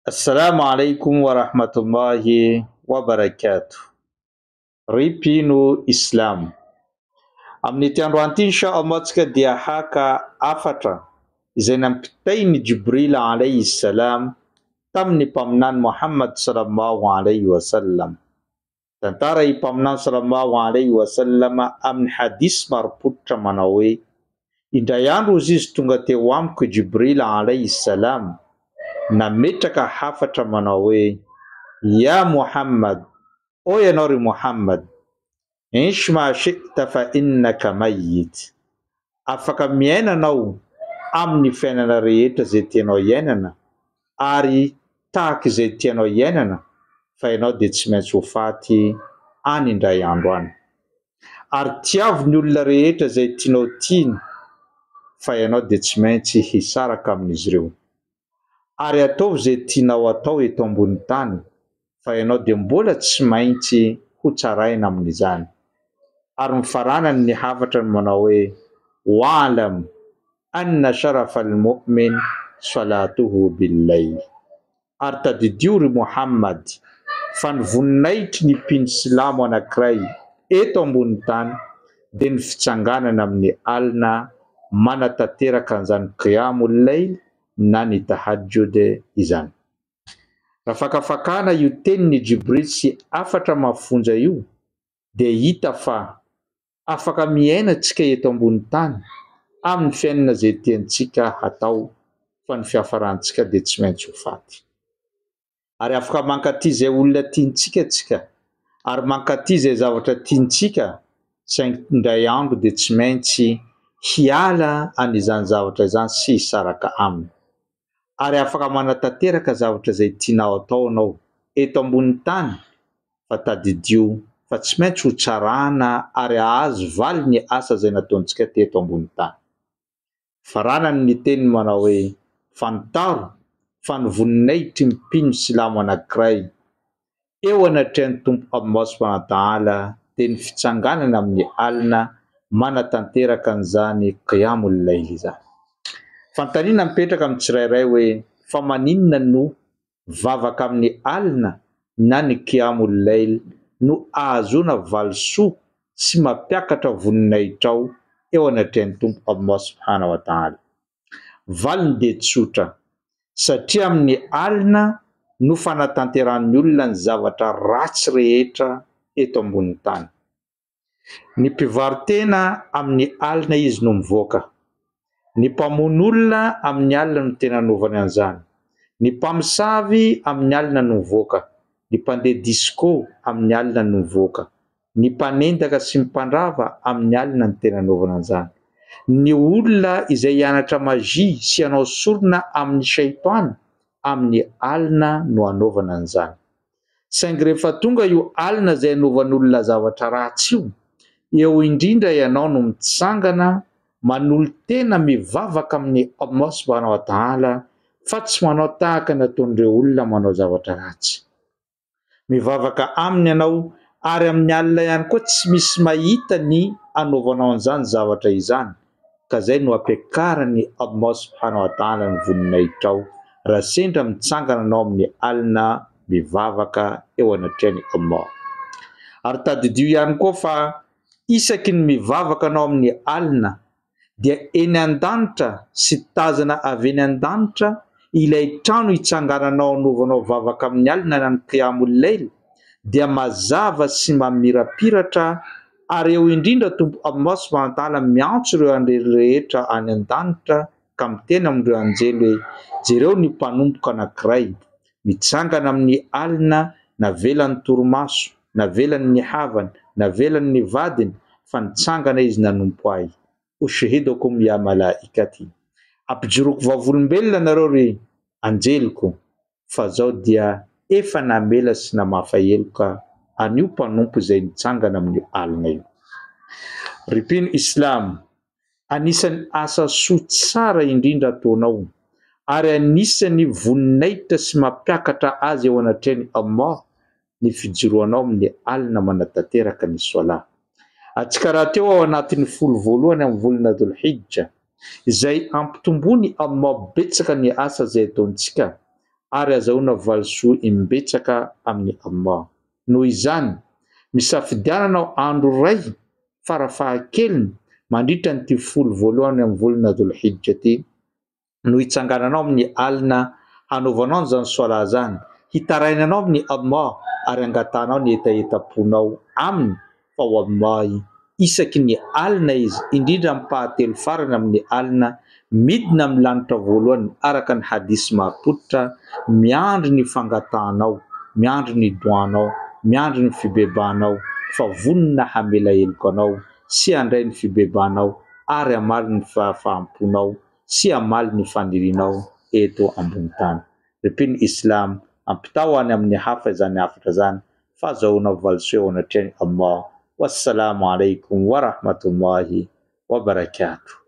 Assalamu alaikum wa rahmatullahi wa barakatuh. Ripino Islam. Amin'ny androany inshallah tsika dia haka afatra izay nampitainy Jibril alayhi salam tamin'ny mpaminany Muhammad sallallahu alayhi wa sallam. Tantara i mpaminany sallallahu alayhi wa sallam amin'ny hadis maropotra manao hoe indray andro izy tonga teo amiko Jibril alayhi salam nametraka hafatra manao hoe ya Muhammad, o ianao ry Muhammad, ish ma shi'ta fa innaka mayyit, afaka miaina anao amin'ny fiainana rehetra zay tianao iainana ary tahaka izay tianao iainana fa ianao dia tsy maintsy ho faty any indray andro any, ary tiavo ny olona rehetra zay tianao tiana fa ianao dia tsy maintsy hisaraka amin'izy ireo, ary ataovy zay tianao atao eto ambony tany fa ianao dia mbola tsy maintsy ho tsaraina amin'izany. Ary mifaranany ny havatra ny manao hoe wa'lam anna sharafa al-mu'min salatuhu bil-layl, ary tadidio ry Muhammad fa ny voninahitry ny mpino silamo anankiray eto ambony tany dia ny fitsanganana amin'ny alina manatanteraka an'izany qiyamul layl na ny tahajjud izany. Raha fakafakana io tenin'ny Jibril sy afatra mafonja io dia hita fa afaka miaina tsika eto ambony tany amin'ny fiainana zay tiantsika hatao fa ny fiafarantsika dia tsy maintsy ho faty. Ary afaka mankaty zay olona tiantsika tsika ary mankaty zay zavatra tiantsika saingy indray andro dia tsy maintsy hiala an'izany zavatra izany sy hisaraka aminy. Ary afaka manatanteraka zavatra zay tianao atao anao eto ambony tany fa tadidio fa tsy maintsy ho tsarana ary ahazo valy ny asa zay nataontsika teto ambony tany. Faranany ny teny manao hoe fantaro fa ny voninahitry mpino silamo anankiray eo anatrehan'ny tompo Allah subhanahu wa ta'ala dia ny fitsanganana amin'ny alina manatanteraka an'izany qiyamul layl izany. Fantaniana mipetraka amin'ny tsirairay hoe fa maninona no vavaka amin'ny alina na ny qiyamul layl no ahazona valisoa sy mampiakatra voninahitrao eo anatrehan'ny tompo Allah subhanahu wa ta'ala. Valiny dia tsotra satria amin'ny alina no fanatanteran'ny olona ny zavatra ratsy rehetra eto ambony tany. Ny mpivarotena amin'ny alina izy no mivoaka, ny mpamon'olona amin'ny alina no tena novany an'izany, ny mpamosavy amin'ny alina no mivoaka, ny mpandeha disco amin'ny alina no mivoaka, ny mpanendaka sy ny mpandrava amin'ny alina no tena novany an'izany, ny olona izay hianatra magia sy hanao sorona amin'ny shaitany amin'ny alina no anaovana an'izany. Saingy rehefa tonga io alina izay hanovan'olona zavatra ratsy io, eo indrindra ianao no mitsangana manolo tena mivavaka amin'ny Allah subhanahu wa ta'ala fa tsy manao tahaka nataon'ireo olona manao zavatra ratsy. Mivavaka aminy ianao ary amin'ny alina ihany koa tsy misy mahita ny anaovanao an'izany zavatra izany, ka zay no ampiakarany Allah subhanahu wa ta'ala ny voninahitrao raha sendra mitsangana anao amin'ny alina mivavaka eo anatrehan'ny Allah. Ary tadidio ihany koa fa isaky ny mivavaka anao amin'ny alina dia eny an-danitra sy tazana avy eny an-danitra ilay trano hitsangananao anovanao vavaka amin'ny alina na ny qiyamul layl dia mazava sy mamirapiratra, ary eo indrindra tompo Allah subhanahu wa ta'ala miantso ireo rehetra any an-danitra ka miteny amin'ireo anjely hoe jereo ny mpanompoka anankiray mitsangana amin'ny alina navelan'ny torimaso, navelan'ny havany, navelan'ny vadiny fa nitsangana izy nanompo ahy. Ushihidukum ya malaikati, ampijoroko vavolombelona nareo ry anjeliko fa zao dia efa namela sy namafaheloka an'io mpanompo izay nitsangana amin'ny alina io. Ripino Islam, anisan'ny asa soa tsara indrindra ataonao ary anisan'ny voninahitra sy mampiakatra azy eo anatrehan'ny Allah ny fijoroanao amin'ny alina manatanteraka ny sola. Atsika raha teo ao anatin'ny folo voalohany amin'ny volana Dhul-Hijja izay ampitombony Allah betsaka ny asa zay ataontsika ary azahoana valisoa imbetsaka amin'ny Allah. Noho izany misafidiananao andro ray farafahakeliny mandritra ny 11 amin'ny volana Dhulhijja ty no hitsangananao amin'ny alina hanaovanao zany sola zany, hitarainanao amin'ny Allah ary angatanao ny etaetaponao aminy fa wallahi isaky ny alina izy, indrindra amin'ny pahatelo farany amin'ny alina midina amin'ny lanitra voalohany araka ny hadisy mahapototra, miandry ny fangatanao, miandry ny doanao, miandry ny fibebanao fa vonina hamela heloka anao sy handray ny fibebanao ary hamaly ny fahamponao sy hamaly ny fanirinao eto ambony tany. Ripiny Islam ampitao any amin'ny hafa izany hafatra zany fa azahoana valisoa anatrehany Allah. Wassalamu alaikum wa rahmatullahi wa barakatuh.